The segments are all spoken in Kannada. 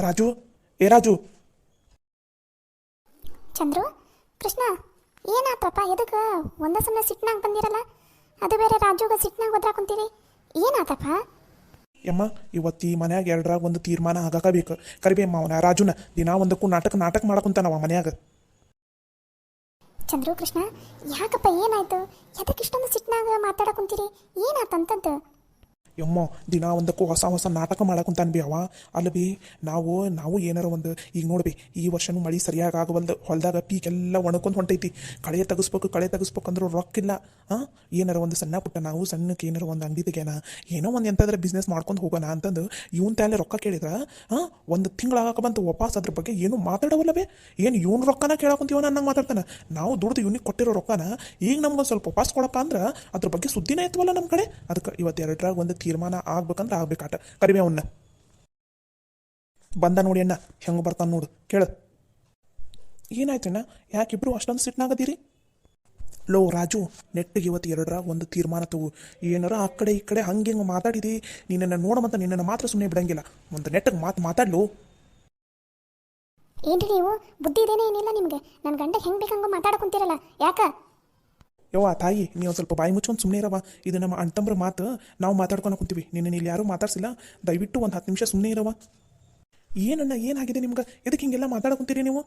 ರಾಜು, ಏ ರಾಜು. ಚಂದ್ರು, ಕೃಷ್ಣ, ಏನಾತಪ್ಪ? ಎದಕ್ಕೆ ಒಂದ ಸಮಯ ಸಿಟ್ನಾಗ ಬಂದಿರಲ್ಲ? ಅದು ಬೇರೆ ರಾಜುಗ ಸಿಟ್ನಾಗ ಒದ್ರಾಕೊಂತೀರಿ. ಏನಾತಪ್ಪ? ಯಮ್ಮ, ಇವತ್ತು ಈ ಮನ್ಯಾಗ ಎರಡರಾಗ ಒಂದು ತೀರ್ಮಾನ ಆಗಾಕಬೇಕು. ಕರಿಬೇಮ್ಮ ಅವನ ರಾಜುನ ದಿನಾ ಒಂದಕ್ಕೂ ನಾಟಕ ಮಾಡಕುಂತಾನವ ಮನ್ಯಾಗ. ಚಂದ್ರು, ಕೃಷ್ಣ, ಯಾಕಪ್ಪ ಏನಾಯ್ತು? ಎದಕ್ಕೆ ಇಷ್ಟೊಂದು ಸಿಟ್ನಾಗ ಮಾತಾಡಕುಂತೀರಿ? ಏನಾತಂತದ್ದು? ಯಮ್ಮೋ, ದಿನ ಒಂದಕ್ಕೂ ಹೊಸ ನಾಟಕ ಮಾಡಕುಂತಾನ ಬಿ ಅವ. ಅಲ್ಲ ಬಿ, ನಾವು ಏನಾರ ಒಂದು ಈಗ ನೋಡ್ಬಿ, ಈ ವರ್ಷನೂ ಮಳೆ ಸರಿಯಾಗಿ ಆಗವಲ್ದು. ಹೊಲದಾಗ ಪೀಕೆಲ್ಲ ಒಣಕೊಂಡು ಹೊಂಟೈತಿ. ಕಳೆ ತೆಗಿಸ್ಬೇಕು ಅಂದ್ರೂ ರೊಕ್ಕಿಲ್ಲ. ಏನಾರ ಒಂದು ಸಣ್ಣ ಪುಟ್ಟ ನಾವು ಸಣ್ಣಕ್ಕೆ ಏನಾರ ಒಂದು ಅಂಗಡಿ ತೆಗ್ಯಾನ, ಏನೋ ಒಂದು ಎಂತಾದ್ರೆ ಬಿಸ್ನೆಸ್ ಮಾಡ್ಕೊಂಡು ಹೋಗೋಣ ಅಂತಂದು ಇವನ್ ತಾಲೆ ರೊಕ್ಕ ಕೇಳಿದ್ರ ಒಂದು ತಿಂಗಳಾಗಕ್ಕೆ ಬಂತು. ವಾಪಸ್ ಅದ್ರ ಬಗ್ಗೆ ಏನು ಮಾತಾಡವಲ್ಲವೇ? ಏನು ಇವ್ನ ರೊಕ್ಕನ ಕೇಳಾಕೊಂತೀವನ ಅನ್ನಂಗೆ ಮಾತಾಡ್ತಾನೆ. ನಾವು ದುಡ್ದು ಇವ್ನಿಗೆ ಕೊಟ್ಟಿರೋ ರೊಕ್ಕನ ಈಗ ನಮ್ಗೆ ಸ್ವಲ್ಪ ವಾಪಸ್ ಕೊಡಪ್ಪ ಅಂದ್ರೆ ಅದ್ರ ಬಗ್ಗೆ ಸುದ್ದಿನೇ ಇತ್ತವಲ್ಲ ನಮ್ಮ ಕಡೆ. ಅದಕ್ಕೆ ಇವತ್ತು ಎರಡರಾಗ ಒಂದು ತೀರ್ಮಾನ ಆಗ್ಬೇಕಂದ್ರೆ ಆಗ್ಬೇಕಾಟ. ಕರಿಬೇ ಅವನ್ನ ಬಂದ ನೋಡಿ ಅಣ್ಣ, ಹೆಂಗೆ ಬರ್ತಾನೆ ನೋಡು, ಕೇಳು. ಏನಾಯ್ತಣ್ಣ, ಯಾಕಿಬ್ರು ಅಷ್ಟೊಂದು ಸಿಟ್ನಾಗದೀರಿ? ಲೋ ರಾಜು, ನೆಟ್ಟಿಗೆ ಇವತ್ತು ಎರಡರಾಗ ಒಂದು ತೀರ್ಮಾನ ತಗೋ. ಏನಾರ ಆ ಕಡೆ ಈ ಕಡೆ ಹಂಗೆ ಹಿಂಗೆ ಮಾತಾಡಿದಿ, ನಿನ್ನನ್ನು ನೋಡಮಂತ ನಿನ್ನನ್ನು ಮಾತ್ರ ಸುಮ್ಮನೆ ಬಿಡಂಗಿಲ್ಲ. ಒಂದು ನೆಟ್ಟಿಗೆ ಮಾತಾಡ್ಲು. ಏನ್ರಿ ನೀವು, ಬುದ್ಧಿ ಇದೇನೇ ಏನಿಲ್ಲ ನಿಮಗೆ? ನನ್ನ ಗಂಡ ಹೆಂಗೆ ಬೇಕಂಗ ಮಾತಾಡಕುಂತೀರಲ್ಲ, ಯಾಕ? ಯವ್ವ ತಾಯಿ, ನೀವು ಸ್ವಲ್ಪ ಬಾಯಿ ಮುಚ್ಕೊಂಡು ಸುಮ್ಮನೆ ಇರವ. ಇದು ನಮ್ಮ ಅಣ್ತಂಬ್ರ ಮಾತು, ನಾವು ಮಾತಾಡ್ಕೊಂಡು ಕುಂತೀವಿ. ನಿನ್ನ ಇಲ್ಲಿ ಯಾರೂ ಮಾತಾಡ್ಸಿಲ್ಲ. ದಯವಿಟ್ಟು ಒಂದು 10 ನಿಮಿಷ ಸುಮ್ಮನೆ ಇರವ. ಏನಣ್ಣ, ಏನಾಗಿದೆ ನಿಮ್ಗೆ? ಎದಕ್ಕೆ ಹಿಂಗೆಲ್ಲ ಮಾತಾಡಕುಂತೀರಿ ನೀವು?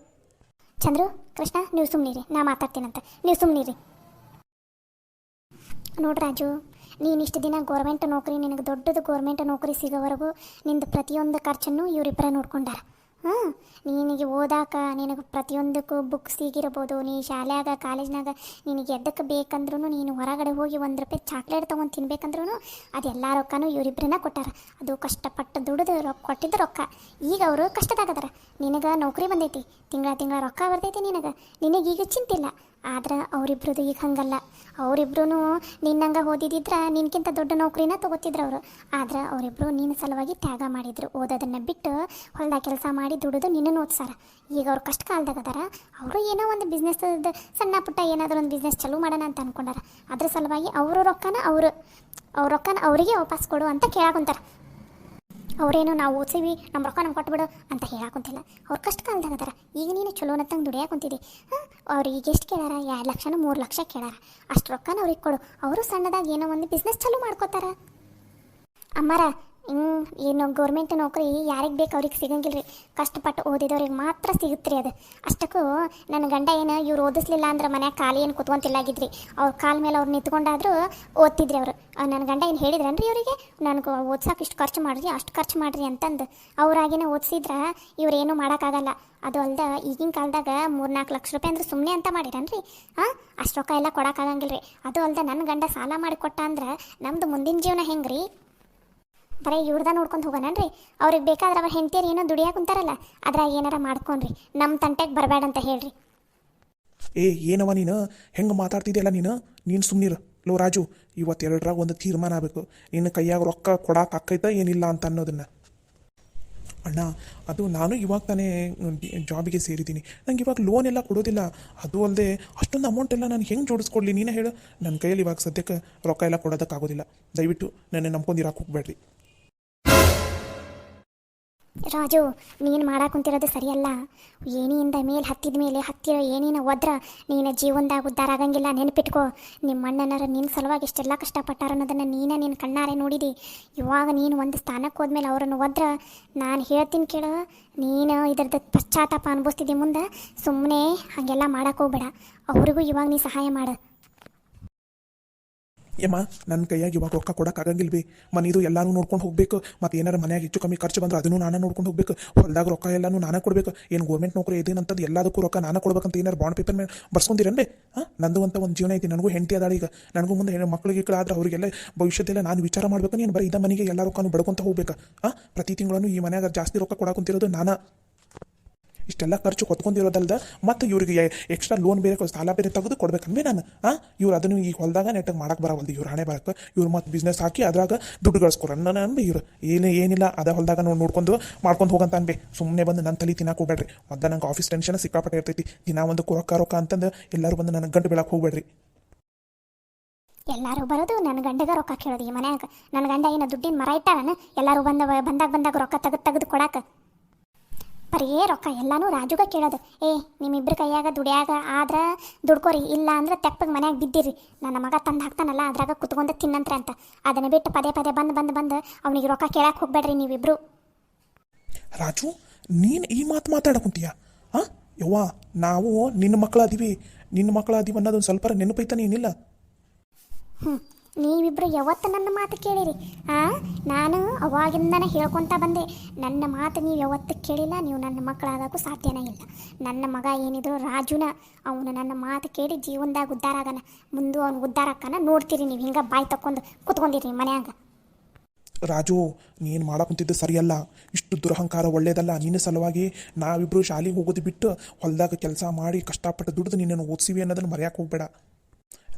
ಚಂದ್ರು, ಕೃಷ್ಣ, ನೀವು ಸುಮ್ಮನಿರಿ, ನಾ ಮಾತಾಡ್ತೀನಂತ, ನೀವು ಸುಮ್ಮನಿರಿ. ನೋಡ್ರಿ ರಾಜು, ನೀನು ಇಷ್ಟು ದಿನ ಗೋರ್ಮೆಂಟ್ ನೌಕರಿ, ನಿನಗೆ ದೊಡ್ಡದು ಗೋರ್ಮೆಂಟ್ ನೌಕರಿ ಸಿಗೋವರೆಗೂ ನಿಂದು ಪ್ರತಿಯೊಂದು ಖರ್ಚನ್ನು ಇವರಿಬ್ಬರ ನೋಡ್ಕೊಂಡಾರ. ನಿನಗೆ ಓದಾಕ ನಿನಗೆ ಪ್ರತಿಯೊಂದಕ್ಕೂ ಬುಕ್ಸಿಗಿರ್ಬೋದು, ನೀ ಶಾಲ್ಯಾಗ ಕಾಲೇಜ್ನಾಗ ನಿನಗೆ ಎದ್ದಕ್ಕೆ ಬೇಕಂದ್ರೂ, ನೀನು ಹೊರಗಡೆ ಹೋಗಿ 1 ರೂಪಾಯಿ ಚಾಕ್ಲೇಟ್ ತೊಗೊಂಡು ತಿನ್ಬೇಕಂದ್ರೂ ಅದೆಲ್ಲ ರೊಕ್ಕನೂ ಇವರಿಬ್ಬರನ್ನ ಕೊಟ್ಟಾರ. ಅದು ಕಷ್ಟಪಟ್ಟು ದುಡಿದು ಕೊಟ್ಟಿದ್ದ ರೊಕ್ಕ. ಈಗ ಅವರು ಕಷ್ಟದಾಗದಾರ. ನಿನಗೆ ನೌಕರಿ ಬಂದೈತಿ, ತಿಂಗಳ ರೊಕ್ಕ ಬರ್ತೈತಿ. ನಿನಗೀಗ ಚಿಂತಿಲ್ಲ. ಆದ್ರೆ ಅವರಿಬ್ರದ್ದು ಈಗ ಹಂಗಲ್ಲ. ಅವರಿಬ್ರು ನಿನ್ನಂಗೆ ಓದಿದಿದ್ರೆ ನಿನಗಿಂತ ದೊಡ್ಡ ನೌಕರಿನ ತೊಗೋತಿದ್ರು ಅವರು. ಆದ್ರೆ ಅವರಿಬ್ರು ನಿನ್ನ ಸಲುವಾಗಿ ತ್ಯಾಗ ಮಾಡಿದ್ರು. ಓದೋದನ್ನು ಬಿಟ್ಟು ಹೊಲ್ದಾಗ ಕೆಲಸ ಮಾಡಿ ದುಡಿದು ನಿನ್ನನ್ನು ಓದಿಸಾರ. ಈಗ ಅವ್ರು ಕಷ್ಟ ಕಾಲದಾಗ ಅದಾರ. ಅವರು ಏನೋ ಒಂದು ಬಿಸ್ನೆಸ್, ಸಣ್ಣ ಪುಟ್ಟ ಏನಾದರೂ ಒಂದು ಬಿಸ್ನೆಸ್ ಚಾಲೂ ಮಾಡೋಣ ಅಂತ ಅಂದ್ಕೊಂಡಾರ. ಅದ್ರ ಸಲುವಾಗಿ ಅವ್ರ ರೊಕ್ಕನ ಅವರಿಗೆ ವಾಪಸ್ ಕೊಡು ಅಂತ ಕೇಳಾಕೊಂತಾರೆ. ಅವರೇನು ನಾವು ಓದಿಸಿವಿ, ನಮ್ಮ ರೊಕ್ಕ ನಮ್ಗೆ ಕೊಟ್ಬಿಡು ಅಂತ ಹೇಳಾಕೊಂತಿಲ್ಲ. ಅವ್ರು ಕಷ್ಟ ಕಾಲದಾಗ ಅದಾರ. ಈಗ ನೀನು ಚಲೋನತ್ತಂಗೆ ದುಡಿಯಾಕೊಂತಿದ್ದಿ. ಅವ್ರಿಗೆ ಈಗ ಎಷ್ಟು ಕೇಳಾರ? 2 ಲಕ್ಷನ 3 ಲಕ್ಷ ಕೇಳಾರ. ಅಷ್ಟು ರೊಕ್ಕನ ಅವ್ರಿಗೆ ಕೊಡು. ಅವರು ಸಣ್ಣದಾಗಿ ಏನೋ ಒಂದು ಬಿಸ್ನೆಸ್ ಚಾಲೂ ಮಾಡ್ಕೋತಾರ. ಅಮ್ಮಾರ, ಏನು ಗೋರ್ಮೆಂಟ್ ನೌಕರಿ ಯಾರಿಗೆ ಬೇಕು ಅವ್ರಿಗೆ ಸಿಗಂಗಿಲ್ಲ ರೀ. ಕಷ್ಟಪಟ್ಟು ಓದಿದವ್ರಿಗೆ ಮಾತ್ರ ಸಿಗುತ್ತೆ ರೀ ಅದು. ಅಷ್ಟಕ್ಕೂ ನನ್ನ ಗಂಡ ಏನು ಇವ್ರು ಓದಿಸ್ಲಿಲ್ಲ ಅಂದ್ರೆ ಮನ್ಯಾಗ ಖಾಲಿ ಏನು ಕುತ್ಕೊಂತಿಲ್ಲಾಗಿದ್ರಿ. ಅವ್ರ ಕಾಲ ಮೇಲೆ ಅವ್ರು ನಿಂತ್ಕೊಂಡಾದ್ರೂ ಓದ್ತಿದ್ರಿ ಅವರು. ನನ್ನ ಗಂಡ ಏನು ಹೇಳಿದ್ರನ್ರಿ ಇವರಿಗೆ, ನನಗೆ ಓದ್ಸಕ್ಕೆ ಇಷ್ಟು ಖರ್ಚು ಮಾಡಿರಿ, ಅಷ್ಟು ಖರ್ಚು ಮಾಡಿರಿ ಅಂತಂದು. ಅವ್ರಾಗಿನ ಓದಿಸಿದ್ರೆ ಇವ್ರೇನು ಮಾಡೋಕ್ಕಾಗಲ್ಲ. ಅದು ಅಲ್ದ ಈಗಿನ ಕಾಲದಾಗ 3-4 ಲಕ್ಷ ರೂಪಾಯಿ ಅಂದ್ರೆ ಸುಮ್ಮನೆ ಅಂತ ಮಾಡಿರನ್ರಿ. ಅಷ್ಟು ರೊಕ್ಕ ಎಲ್ಲ ಕೊಡೋಕ್ಕಾಗಂಗಿಲ್ಲ ರೀ. ಅದು ಅಲ್ದ ನನ್ನ ಗಂಡ ಸಾಲ ಮಾಡಿ ಕೊಟ್ಟ ಅಂದ್ರೆ ನಮ್ಮದು ಮುಂದಿನ ಜೀವನ ಹೆಂಗೆ ರೀ? ಬರೀ ಇವ್ರದ ನೋಡ್ಕೊಂಡು ಹೋಗೋಣನ್ರಿ. ಅವ್ರಿಗೆ ಬೇಕಾದ್ರೆ ಅವ್ರ ಹೆಂಡತಿಯರು ಏನೋ ದುಡಿಯಾಕ ಕುಂತಾರಲ್ಲ, ಅದ್ರಾಗ ಏನಾರ ಮಾಡ್ಕೊಂಡ್ರಿ. ನಮ್ಮ ತಂಟೆಗೆ ಬರಬೇಡ ಅಂತ ಹೇಳ್ರಿ. ಏನವ ನೀನು ಹೆಂಗೆ ಮಾತಾಡ್ತಿದ್ಯಲ್ಲ ನೀನು ಸುಮ್ಮನಿರು. ಲೋ ರಾಜು, ಇವತ್ತು ಎರಡರಾಗ ಒಂದು ತೀರ್ಮಾನ ಆಗಬೇಕು. ನಿನ್ನ ಕೈಯಾಗ ರೊಕ್ಕ ಕೊಡಕ್ಕೆ ಆಕೈತ ಏನಿಲ್ಲ ಅಂತ ಅನ್ನೋದನ್ನು. ಅಣ್ಣ, ಅದು ನಾನು ಇವಾಗ ತಾನೇ ಜಾಬಿಗೆ ಸೇರಿದ್ದೀನಿ. ನಂಗೆ ಇವಾಗ ಲೋನ್ ಎಲ್ಲ ಕೊಡೋದಿಲ್ಲ. ಅದು ಅಲ್ಲದೆ ಅಷ್ಟೊಂದು ಅಮೌಂಟ್ ಎಲ್ಲ ನಾನು ಹೆಂಗೆ ಜೋಡಿಸ್ಕೊಡ್ಲಿ? ನೀನೇ ಹೇಳು. ನನ್ನ ಕೈಯಲ್ಲಿ ಇವಾಗ ಸದ್ಯಕ್ಕೆ ರೊಕ್ಕ ಎಲ್ಲ ಕೊಡೋದಕ್ಕಾಗೋದಿಲ್ಲ. ದಯವಿಟ್ಟು ನನ್ನ ನಂಬ್ಕೊಂಡಿರಕ್ಕೆ ಹೋಗ್ಬೇಡ್ರಿ. ರಾಜು, ನೀನು ಮಾಡಾಕುಂತಿರೋದು ಸರಿಯಲ್ಲ. ಏನಿಯಿಂದ ಮೇಲೆ ಹತ್ತಿದ ಮೇಲೆ ಹತ್ತಿರೋ ಏನೇನ ಒದ್ರ ನೀನು ಜೀವನದಾಗ ಉದ್ಧಾರ ಆಗಂಗಿಲ್ಲ. ನೆನಪಿಟ್ಕೋ, ನಿಮ್ಮ ಅಣ್ಣನರ ನಿನ್ನ ಸಲುವಾಗಿ ಎಷ್ಟೆಲ್ಲ ಕಷ್ಟಪಟ್ಟಾರ ಅನ್ನೋದನ್ನು ನಿನ್ನ ಕಣ್ಣಾರೆ ನೋಡಿದಿ. ಇವಾಗ ನೀನು ಒಂದು ಸ್ಥಾನಕ್ಕೆ ಹೋದ್ಮೇಲೆ ಅವರನ್ನು ಒದ್ರ ನಾನು ಹೇಳ್ತೀನಿ ಕೇಳು, ನೀನು ಇದ್ರದ್ದು ಪಶ್ಚಾತ್ತಾಪ ಅನುಭವಿಸ್ತಿದ್ದಿ. ಮುಂದೆ ಸುಮ್ಮನೆ ಹಾಗೆಲ್ಲ ಮಾಡೋಕೆ ಹೋಗ್ಬೇಡ. ಅವ್ರಿಗೂ ಇವಾಗ ನೀ ಸಹಾಯ ಮಾಡು. ಯಮ್ಮ, ನನ್ನ ಕೈಯಾಗಿ ಇವಾಗ ರೊಕ್ಕ ಕೊಡೋಕ್ಕಾಗಂಗಿಲ್ಲ ಬಿ. ಮನೆದು ಎಲ್ಲನೂ ನೋಡ್ಕೊಂಡು ಹೋಗಬೇಕು. ಮತ್ತು ಏನಾರು ಮನೆಯಾಗ ಹೆಚ್ಚು ಕಮ್ಮಿ ಖರ್ಚು ಬಂದ್ರೆ ಅದನ್ನು ನಾನೇ ನೋಡ್ಕೊಂಡು ಹೋಗಬೇಕು. ಹೊಲದಾಗ ರೊಕ್ಕ ಎಲ್ಲನೂ ನಾನೇ ಕೊಡಬೇಕು. ಏನು ಗೋರ್ಮೆಂಟ್ ನೌಕರಿ ಇದೇನಂತದ್ದು ಎಲ್ಲದಕ್ಕೂ ರೊಕ್ಕ ನಾನೇ ಕೊಡ್ಬೇಕಂತ ಏನಾರು ಬಾಂಡ್ ಪೇಪರ್ ಮೇಲೆ ಬರ್ಸ್ಕೊಂಡಿರನ್ರಿ? ನಂದು ಅಂತ ಒಂದು ಜೀವನ ಐತಿ. ನನಗೂ ಹೆಂಡತಿ ಅದಾಳ. ಈಗ ನನಗೂ ಮುಂದೆ ಮಕ್ಕಳಿಗೆ ಆದ್ರೆ ಅವರಿಗೆಲ್ಲ ಭವಿಷ್ಯದೆಲ್ಲ ನಾನು ವಿಚಾರ ಮಾಡಬೇಕು. ನೀನು ಬರೀ ಇದ್ದ ಮನೆಗೆ ಎಲ್ಲ ರೊಕ್ಕನೂ ಬಡ್ಕೊತ ಹೋಗ್ಬೇಕು. ಪ್ರತಿ ತಿಂಗಳನ್ನು ಈ ಮನೆಯಾಗ ಜಾಸ್ತಿ ರೊಕ್ಕ ಕೊಡಾಕೊಂತಿರೋದು ನಾನು. ಇಷ್ಟೆಲ್ಲ ಖರ್ಚು ಕೊತ್ಕೊಂಡಿರೋದಲ್ದ ಮತ್ತು ಇವ್ರಿಗೆ ಎಕ್ಸ್ಟ್ರಾ ಲೋನ್ ಬೇರೆ ಸಾಲ ಬೇರೆ ತೆಗೆದು ಕೊಡ್ಬೇಕಂದ್ರೆ ನಾನು ಇವ್ರು ಅದನ್ನು ಈ ಹೊಲದಾಗ ನೆಟ್ಟಿಗೆ ಮಾಡಕ್ಕೆ ಬರವಲ್ದು. ಇವ್ರು ಹಣೆ ಬರಕ್ಕೆ ಇವ್ರು ಮತ್ತು ಬಿಸ್ನೆಸ್ ಹಾಕಿ ಅದ್ರಾಗ ದುಡ್ಡು ಗಳಿಸ್ಕೊರ ಅನ್ಬಿ. ಇವ್ರು ಏನಿಲ್ಲ ಅದ ಹೊಲದಾಗ ನೋಡ್ಕೊಂಡು ಮಾಡ್ಕೊಂಡು ಹೋಗಂತ ಅನ್ಬಿ. ಸುಮ್ಮನೆ ಬಂದು ನನ್ನ ತಲೆ ತಿನ್ನಕ್ಕೆ ಹೋಗ್ಬೇಡ್ರಿ. ಮತ್ತು ನಂಗೆ ಆಫೀಸ್ ಟೆನ್ಷನ್ ಸಿಕ್ಕಾಪಟ್ಟೆ ಇರ್ತೈತಿ. ದಿನ ಒಂದು ರೊಕ್ಕ ಅಂತಂದು ಎಲ್ಲರೂ ಬಂದು ನನಗೆ ಗಂಟು ಬೀಳಕ್ಕೆ ಹೋಗ್ಬೇಡ್ರಿ. ಎಲ್ಲರೂ ಬರೋದು ನನ್ನ ಗಂಡಗ ರೊಕ್ಕ ಕೇಳೋದು ಈ ಮನ್ಯಾಗ. ನನ್ನ ಗಂಡ ಏನೋ ದುಡ್ಡಿನ ಮರ ಇಟ್ಟಾರನ ಎಲ್ಲರೂ ಬಂದಾಗ ರೊಕ್ಕ ತೆಗೆದು ಕೊಡಾಕ. ಬರೀ ರೊಕ್ಕ ಎಲ್ಲಾನು ರಾಜುಗ ಕೇಳೋದು. ನಿಮ್ಮಿಬ್ರ ಕೈಯಾಗ ದುಡಿಯಾಗ ಆದ್ರೆ ದುಡ್ಕೋರಿ, ಇಲ್ಲ ಅಂದ್ರೆ ತೆಪ್ಪಗೆ ಮನ್ಯಾಗ ಬಿದ್ದಿರಿ. ನನ್ನ ಮಗ ತಂದು ಹಾಕ್ತಾನಲ್ಲ ಅದ್ರಾಗ ಕುತ್ಕೊಂಡು ತಿನ್ನಂತ್ರೆ ಅಂತ. ಅದನ್ನ ಬಿಟ್ಟು ಪದೇ ಪದೇ ಬಂದು ಅವನಿಗೆ ರೊಕ್ಕ ಕೇಳಕ್ಕೆ ಹೋಗ್ಬೇಡ್ರಿ ನೀವಿಬ್ರು. ರಾಜು, ನೀನು ಈ ಮಾತು ಮಾತಾಡಕುಂತೀಯ? ಹಾಂ ಯವ್ವ, ನಾವು ನಿನ್ನ ಮಕ್ಕಳು ಅದೀವಿ ಅನ್ನೋದೊಂದು ಸ್ವಲ್ಪ ನೆನಪೈತಾನೆ ಏನಿಲ್ಲ? ನೀವಿಬ್ರು ಯಾವತ್ತು ನನ್ನ ಮಾತು ಕೇಳಿರಿ? ನಾನು ಅವಾಗಿಂದನೇ ಹೇಳ್ಕೊತಾ ಬಂದೆ, ನನ್ನ ಮಾತು ನೀವು ಯಾವತ್ತು ಕೇಳಿಲ್ಲ, ನೀವು ನನ್ನ ಮಕ್ಕಳಾಗಕ್ಕೂ ಸಾಧ್ಯನೇ ಇಲ್ಲ. ನನ್ನ ಮಗ ಏನಿದ್ರು ರಾಜುನ, ಅವನು ನನ್ನ ಮಾತು ಕೇಳಿ ಜೀವನದಾಗ ಉದ್ಧಾರ ಆಗನ, ಮುಂದೆ ಅವ್ನು ಉದ್ಧಾರ ಆಕ್ಕನ ನೋಡ್ತೀರಿ ನೀವು. ಹಿಂಗೆ ಬಾಯಿ ತಕ್ಕೊಂಡು ಕುತ್ಕೊಂಡಿರಿ ಮನ್ಯಾಗ. ರಾಜು, ನೀನು ಮಾಡಕುಂತಿದ್ದು ಸರಿಯಲ್ಲ. ಇಷ್ಟು ದುರಹಂಕಾರ ಒಳ್ಳೇದಲ್ಲ. ನಿನ್ನ ಸಲುವಾಗಿ ನಾವಿಬ್ಬರು ಶಾಲೆಗೆ ಹೋಗೋದು ಬಿಟ್ಟು ಹೊಲದಾಗ ಕೆಲಸ ಮಾಡಿ ಕಷ್ಟಪಟ್ಟು ದುಡಿದು ನಿನ್ನನ್ನು ಓದಿಸಿವಿ ಅನ್ನೋದನ್ನು ಮರೆಯಕ್ಕೆ ಹೋಗ್ಬೇಡ.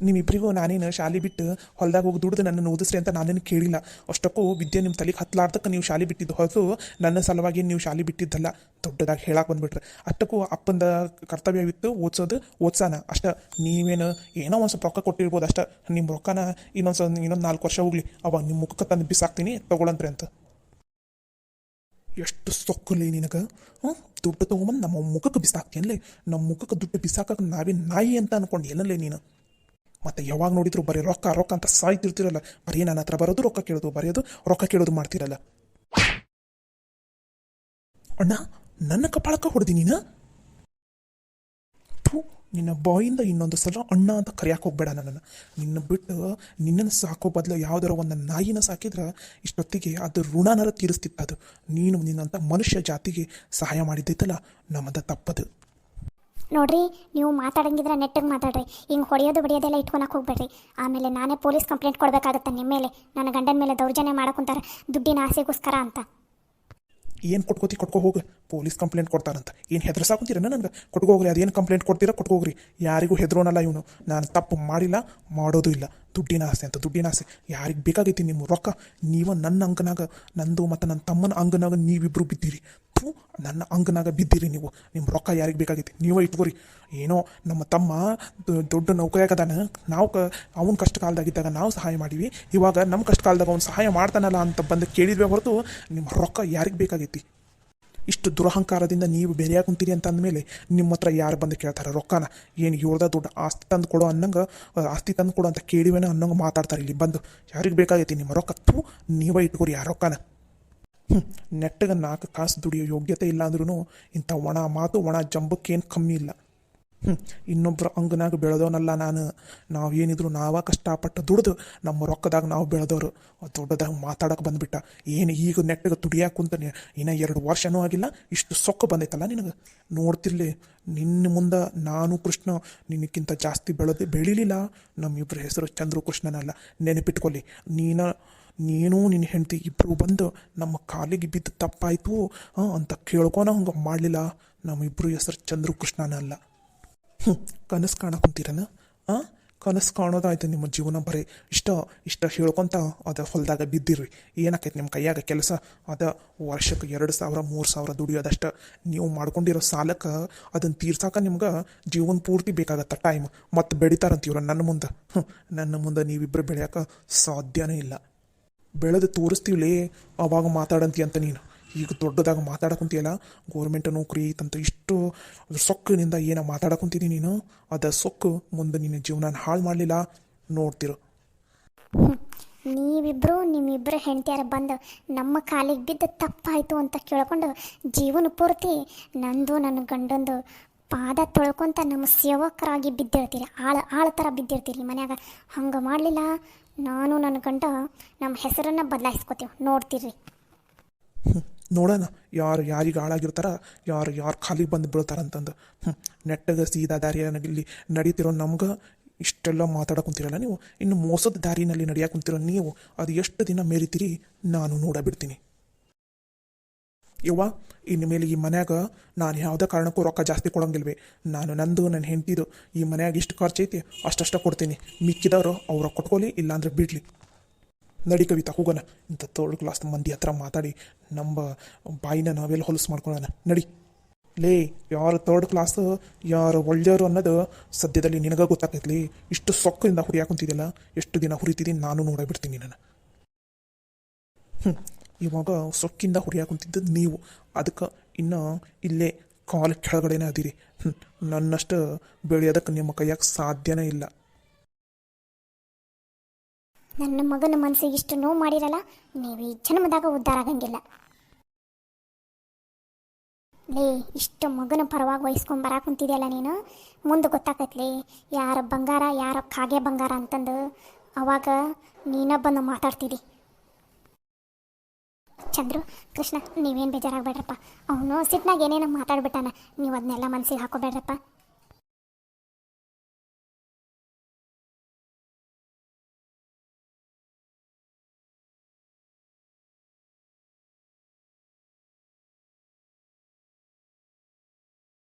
ನಿಮ್ಮಿಬ್ಬರಿಗೂ ನಾನೇನು ಶಾಲೆ ಬಿಟ್ಟು ಹೊಲದಾಗ ಹೋಗಿ ದುಡ್ದು ನನ್ನನ್ನು ಓದಿಸ್ರಿ ಅಂತ ನಾನೇನು ಕೇಳಿಲ್ಲ. ಅಷ್ಟಕ್ಕೂ ವಿದ್ಯೆ ನಿಮ್ಮ ತಲೆಗೆ ಹತ್ತಲಾರ್ದಕ್ಕೆ ನೀವು ಶಾಲೆ ಬಿಟ್ಟಿದ್ದು ಹೊರತು ನನ್ನ ಸಲುವಾಗಿ ನೀವು ಶಾಲೆ ಬಿಟ್ಟಿದ್ದಲ್ಲ. ದೊಡ್ಡದಾಗಿ ಹೇಳಕ್ಕೆ ಬಂದುಬಿಟ್ರೆ ಅಷ್ಟಕ್ಕೂ ಅಪ್ಪಂದ ಕರ್ತವ್ಯವಿತ್ತು ಓದ್ಸಾನ ಅಷ್ಟ. ನೀವೇನು ಏನೋ ಒಂದು ಸ್ವಲ್ಪ ರೊಕ್ಕ ಕೊಟ್ಟಿರ್ಬೋದು ಅಷ್ಟ. ನಿಮ್ಮ ರೊಕ್ಕನ ಇನ್ನೊಂದು 4 ವರ್ಷ ಹೋಗ್ಲಿ, ಅವಾಗ ನಿಮ್ಮ ಮುಖಕ್ಕೆ ತಂದು ಬಿಸಾಕ್ತೀನಿ ತಗೊಳಂತ್ರಿ ಅಂತ. ಎಷ್ಟು ಸೊಕ್ಕಲಿ ನಿನಗೆ? ದುಡ್ಡು ತೊಗೊಂಬಂದು ನಮ್ಮ ಮುಖಕ್ಕೆ ಬಿಸಾಕ್ತೀನಲ್ಲೇ. ನಮ್ಮ ಮುಖಕ್ಕೆ ದುಡ್ಡು ಬಿಸಾಕಕ್ಕೆ ನಾವೇ ನಾಯಿ ಅಂತ ಅನ್ಕೊಂಡು ಏನಲ್ಲೇ ನೀನು? ಮತ್ತು ಯಾವಾಗ ನೋಡಿದ್ರು ಬರೀ ರೊಕ್ಕ ಅಂತ ಸಾಯ್ತಿರ್ತಿರಲ್ಲ. ಬರೀ ನನ್ನ ಹತ್ರ ಬರೋದು ರೊಕ್ಕ ಕೇಳೋದು ಮಾಡ್ತಿರಲ್ಲ. ಅಣ್ಣ, ನನ್ನ ಕಪಾಳಕ್ಕೆ ಹೊಡೆದಿ ನೀನು? ನಿನ್ನ ಬಾಯಿಂದ ಇನ್ನೊಂದು ಸಲ ಅಣ್ಣ ಅಂತ ಕರೆಯಕ್ಕೆ ಹೋಗ್ಬೇಡ ನನ್ನನ್ನು. ನಿನ್ನ ಬಿಟ್ಟು ನಿನ್ನನ್ನು ಸಾಕೋ ಬದಲು ಯಾವುದಾರ ಒಂದು ನಾಯಿನ ಸಾಕಿದ್ರೆ ಇಷ್ಟೊತ್ತಿಗೆ ಅದು ಋಣನರ ತೀರಿಸ್ತಿತ್ತು. ಅದು ನೀನು ನಿನ್ನಂಥ ಮನುಷ್ಯ ಜಾತಿಗೆ ಸಹಾಯ ಮಾಡಿದ್ದೈತಲ್ಲ, ನಮ್ಮದ ತಪ್ಪದು. ನೋಡ್ರಿ, ನೀವು ಮಾತಾಡಂಗಿದ್ರೆ ನೆಟ್ಟಿಗೆ ಮಾತಾಡ್ರಿ. ಹಿಂಗೆ ಹೊಡೆಯೋದೆಲ್ಲ ಇಟ್ಕೊಳಕ್ಕೆ ಹೋಗ್ಬೇಡ್ರಿ. ಆಮೇಲೆ ನಾನೇ ಪೊಲೀಸ್ ಕಂಪ್ಲೇಂಟ್ ಕೊಡಬೇಕಾಗತ್ತೆ ನಿಮ್ಮ ಮೇಲೆ. ನನ್ನ ಗಂಡನ ಮೇಲೆ ದೌರ್ಜನ್ಯ ಮಾಡಕ್ಕಂತಾರೆ ದುಡ್ಡಿನ ಆಸೆಗೋಸ್ಕರ ಅಂತ. ಏನು ಕೊಟ್ಕೋ ಹೋಗಿ, ಪೊಲೀಸ್ ಕಂಪ್ಲೇಂಟ್ ಕೊಡ್ತಾರಂತ ಏನು ಹೆದರ್ಸಾಕೊಂತೀರ ನನಗೆ? ಕೊಟ್ಕೋಗ್ರಿ, ಅದೇನು ಕಂಪ್ಲೇಂಟ್ ಕೊಡ್ತೀರಾ ಕೊಟ್ಕೋಗ್ರಿ. ಯಾರಿಗೂ ಹೆದರೋನಲ್ಲ ಇವನು. ನಾನು ತಪ್ಪು ಮಾಡಿಲ್ಲ, ಮಾಡೋದು ಇಲ್ಲ. ದುಡ್ಡಿನ ಆಸೆ ಯಾರಿಗೆ ಬೇಕಾಗೈತಿ ನಿಮ್ಮ ರೊಕ್ಕ? ನೀವು ನನ್ನ ಅಂಗನಾಗ, ನಂದು ಮತ್ತು ನನ್ನ ತಮ್ಮನ ಅಂಗನಾಗ ನೀವಿಬ್ಬರು ಬಿದ್ದೀರಿ. ನನ್ನ ಅಂಗನಾಗ ಬಿದ್ದೀರಿ ನೀವು. ನಿಮ್ಮ ರೊಕ್ಕ ಯಾರಿಗೆ ಬೇಕಾಗೈತಿ ನೀವೇ ಇಟ್ಕೋರಿ. ಏನೋ ನಮ್ಮ ತಮ್ಮ ದೊಡ್ಡ ನೌಕರಿಯಾಗದಾನ, ನಾವು ಅವ್ನ ಕಷ್ಟ ಕಾಲದಾಗಿದ್ದಾಗ ನಾವು ಸಹಾಯ ಮಾಡೀವಿ. ಇವಾಗ ನಮ್ಮ ಕಷ್ಟ ಕಾಲದಾಗ ಅವ್ನು ಸಹಾಯ ಮಾಡ್ತಾನಲ್ಲ ಅಂತ ಬಂದು ಕೇಳಿದ್ವಿ ಹೊರತು ನಿಮ್ಮ ರೊಕ್ಕ ಯಾರಿಗೆ ಬೇಕಾಗೈತಿ? ಇಷ್ಟು ದುರಹಂಕಾರದಿಂದ ನೀವು ಬೆರೆಯಾಗಿ ಕುಂತೀರಿ ಅಂತ ಅಂದಮೇಲೆ ನಿಮ್ಮ ಹತ್ರ ಯಾರು ಬಂದು ಕೇಳ್ತಾರೆ ರೊಕ್ಕನ? ಏನು ಇವ್ರದ ದೊಡ್ಡ ಆಸ್ತಿ ತಂದು ಕೊಡೋ ಅಂತ ಕೇಳಿವೇನೋ ಅನ್ನಂಗೆ ಮಾತಾಡ್ತಾರೆ ಇಲ್ಲಿ ಬಂದು. ಯಾರಿಗೆ ಬೇಕಾಗೈತಿ ನಿಮ್ಮ ರೊಕ್ಕ? ನೀವೇ ಇಟ್ಕೋರಿ ಆ ರೊಕ್ಕನ. ನೆಟ್ಟಗೆ 4 ಕಾಸು ದುಡಿಯೋ ಯೋಗ್ಯತೆ ಇಲ್ಲ ಅಂದ್ರೂ ಇಂಥ ಒಣ ಮಾತು ಒಣ ಜಂಬಕ್ಕೇನು ಕಮ್ಮಿ ಇಲ್ಲ. ಇನ್ನೊಬ್ಬರ ಅಂಗನಾಗ ಬೆಳೆದವನಲ್ಲ ನಾನು. ನಾವೇನಿದ್ರು ನಾವ ಕಷ್ಟಪಟ್ಟು ದುಡ್ದು ನಮ್ಮ ರೊಕ್ಕದಾಗ ನಾವು ಬೆಳೆದವರು. ದೊಡ್ಡದಾಗ ಮಾತಾಡೋಕೆ ಬಂದುಬಿಟ್ಟ. ಏನು ಈಗ ನೆಟ್ಟಗೆ ದುಡಿಯಾಕೆ ಕುಂತಾನೆ, ಇನ್ನೂ 2 ವರ್ಷನೂ ಆಗಿಲ್ಲ, ಇಷ್ಟು ಸೊಕ್ಕ ಬಂದೈತಲ್ಲ ನಿನಗೆ. ನೋಡ್ತಿರ್ಲಿ, ನಿನ್ನ ಮುಂದೆ ನಾನು ಕೃಷ್ಣ ನಿನಕ್ಕಿಂತ ಜಾಸ್ತಿ ಬೆಳೀಲಿಲ್ಲ. ನಮ್ಮಿಬ್ಬರ ಹೆಸರು ಚಂದ್ರು ಕೃಷ್ಣನಲ್ಲ, ನೆನಪಿಟ್ಕೊಳ್ಳಿ. ನೀನು ನಿನ್ನ ಹೆಂಡತಿ ಇಬ್ಬರು ಬಂದು ನಮ್ಮ ಕಾಲಿಗೆ ಬಿದ್ದು ತಪ್ಪಾಯಿತು ಅಂತ ಕೇಳ್ಕೊನ ಹಂಗೆ ಮಾಡಲಿಲ್ಲ. ನಮ್ಮಿಬ್ಬರು ಹೆಸರು ಚಂದ್ರು ಕೃಷ್ಣನಲ್ಲ. ಕನಸು ಕಾಣಕೊಂತೀರನ? ಕನಸು ಕಾಣೋದಾಯ್ತು ನಿಮ್ಮ ಜೀವನ. ಬರೀ ಇಷ್ಟ ಹೇಳ್ಕೊತ ಅದು ಹೊಲದಾಗ ಬಿದ್ದಿರ್ರಿ. ಏನಾಕೈತೆ ನಿಮ್ಮ ಕೈಯಾಗ ಕೆಲಸ? ಅದ ವರ್ಷಕ್ಕೆ 2,000 3,000 ದುಡಿಯೋದಷ್ಟು. ನೀವು ಮಾಡ್ಕೊಂಡಿರೋ ಸಾಲಕ್ಕೆ ಅದನ್ನು ತೀರ್ಸಾಕ ನಿಮ್ಗೆ ಜೀವನ ಪೂರ್ತಿ ಬೇಕಾಗತ್ತೆ ಟೈಮ್. ಮತ್ತು ಬೆಳಿತಾರಂತೀವ್ರ ನನ್ನ ಮುಂದೆ ನೀವಿಬ್ಬರು ಬೆಳೆಯೋಕೆ ಸಾಧ್ಯನೇ ಇಲ್ಲ. ಬೆಳೆದು ತೋರಿಸ್ತೀವ್ಲೇ ಅವಾಗ ಮಾತಾಡಂತಿ ಅಂತ ನೀನು. ಈಗ ದೊಡ್ಡದಾಗ ಮಾತಾಡಕುಂತೀಯಲ್ಲ, ಗೋರ್ಮೆಂಟ್ ನೌಕರಿ ತಂತ ಇಷ್ಟು ಸೊಕ್ಕಿನಿಂದ ಏನೋ ಮಾತಾಡಕುಂತೀನಿ ನೀನು. ಅದ ಸೊಕ್ಕು ಮುಂದೆ ನಿನ್ನ ಜೀವನ ಹಾಳು ಮಾಡಲಿಲ್ಲ, ನೋಡ್ತಿರು. ನಿಮ್ಮಿಬ್ಬರು ಹೆಂಡತಿಯಾರ ಬಂದು ನಮ್ಮ ಕಾಲಿಗೆ ಬಿದ್ದು ತಪ್ಪಾಯಿತು ಅಂತ ಕೇಳ್ಕೊಂಡು ಜೀವನ ಪೂರ್ತಿ ನಂದು ನನ್ನ ಗಂಡಂದು ಪಾದ ತೊಳ್ಕೊಂತ ನಮ್ಮ ಸೇವಕರಾಗಿ ಬಿದ್ದಿರ್ತೀರಿ. ಆಳ ಥರ ಬಿದ್ದಿರ್ತೀರಿ ಮನ್ಯಾಗ. ಹಂಗೆ ಮಾಡಲಿಲ್ಲ, ನಾನು ನನ್ನ ಗಂಡ ನಮ್ಮ ಹೆಸರನ್ನು ಬದಲಾಯಿಸ್ಕೋತೀವಿ, ನೋಡ್ತೀರಿ. ನೋಡೋಣ ಯಾರಿಗೆ ಹಾಳಾಗಿರ್ತಾರ, ಯಾರು ಖಾಲಿ ಬಂದು ಬೀಳ್ತಾರಂತಂದು. ನೆಟ್ಟಗೆ ಸೀದಾ ದಾರಿಯಲ್ಲಿ ನಡೀತಿರೋ ನಮ್ಗೆ ಇಷ್ಟೆಲ್ಲ ಮಾತಾಡಕುಂತಿರಲ್ಲ ನೀವು. ಇನ್ನು ಮೋಸದ ದಾರಿನಲ್ಲಿ ನಡೆಯಕ್ಕೆ ಕುಂತಿರೋ ನೀವು ಅದು ಎಷ್ಟು ದಿನ ಮೇರಿತೀರಿ ನಾನು ನೋಡಬಿಡ್ತೀನಿ. ಯವ್ವ, ಇನ್ನು ಮೇಲೆ ಈ ಮನ್ಯಾಗ ನಾನು ಯಾವುದೇ ಕಾರಣಕ್ಕೂ ರೊಕ್ಕ ಜಾಸ್ತಿ ಕೊಡೋಂಗಿಲ್ವೇ. ನಾನು ನನ್ನ ಹೆಂಡ್ತಿದು ಈ ಮನ್ಯಾಗ ಇಷ್ಟು ಖರ್ಚೈತಿ ಅಷ್ಟಷ್ಟ ಕೊಡ್ತೀನಿ. ಮಿಕ್ಕಿದವರು ಅವ್ರ ಕೊಟ್ಕೊಳ್ಳಿ, ಇಲ್ಲಾಂದ್ರೆ ಬಿಡಲಿ. ನಡಿ ಕವಿತಾ, ಹೋಗೋಣ. ಇಂಥ 3rd ಕ್ಲಾಸ್ ಮಂದಿ ಹತ್ರ ಮಾತಾಡಿ ನಮ್ಮ ಬಾಯಿನ ನಾವೆಲ್ಲ ಹೊಲಸು ಮಾಡ್ಕೊಳ್ಳೋಣ. ನಡಿ ಲೇ. ಯಾರು 3rd ಕ್ಲಾಸ್ ಯಾರು ಒಳ್ಳೆಯವರು ಅನ್ನೋದು ಸದ್ಯದಲ್ಲಿ ನಿನಗೆ ಗೊತ್ತಾಗ್ತೈತ್ಲಿ. ಇಷ್ಟು ಸೊಕ್ಕಿಂದ ಹುರಿಯಾಕುಂತಿದ್ದಿಲ್ಲ, ಎಷ್ಟು ದಿನ ಹುರಿತಿದ್ದೀನಿ ನಾನು ನೋಡಬಿಡ್ತೀನಿ ನಾನು. ಇವಾಗ ಸೊಕ್ಕಿಂದ ಹುರಿಯಾಕುಂತಿದ್ದದ್ದು ನೀವು. ಅದಕ್ಕೆ ಇನ್ನು ಇಲ್ಲೇ ಕಾಲು ಕೆಳಗಡೆನೇ ಅದಿರಿ. ನನ್ನಷ್ಟು ಬೆಳೆಯೋದಕ್ಕೆ ನಿಮ್ಮ ಕೈಯಾಗ ಸಾಧ್ಯನೇ ಇಲ್ಲ. ನನ್ನ ಮಗನ ಮನಸ್ಸಿಗೆ ಇಷ್ಟು ನೋವು ಮಾಡಿರಲ್ಲ, ನೀವು ಈ ಜನ್ಮದಾಗ ಉದ್ಧಾರ ಆಗಂಗಿಲ್ಲ. ಲೇ, ಇಷ್ಟು ಮಗನ ಪರವಾಗಿ ವಹಿಸ್ಕೊಂಡು ಬರಾಕ್ ಕುಂತಿದೆಯಲ್ಲ ನೀನು, ಮುಂದೆ ಗೊತ್ತಾಕತ್ಲಿ ಯಾರ ಬಂಗಾರ ಯಾರ ಕಾಗೆ ಬಂಗಾರ ಅಂತಂದು. ಅವಾಗ ನೀನ ಬಂದು ಮಾತಾಡ್ತಿದ್ದಿ. ಚಂದ್ರು, ಕೃಷ್ಣ, ನೀವೇನು ಬೇಜಾರಾಗಬೇಡ್ರಪ್ಪ. ಅವನು ಸಿಟ್ನಾಗ ಏನೇನೋ ಮಾತಾಡ್ಬಿಟ್ಟಾನ, ನೀವು ಅದನ್ನೆಲ್ಲ ಮನಸ್ಸಿಗೆ ಹಾಕೋಬೇಡ್ರಪ್ಪ.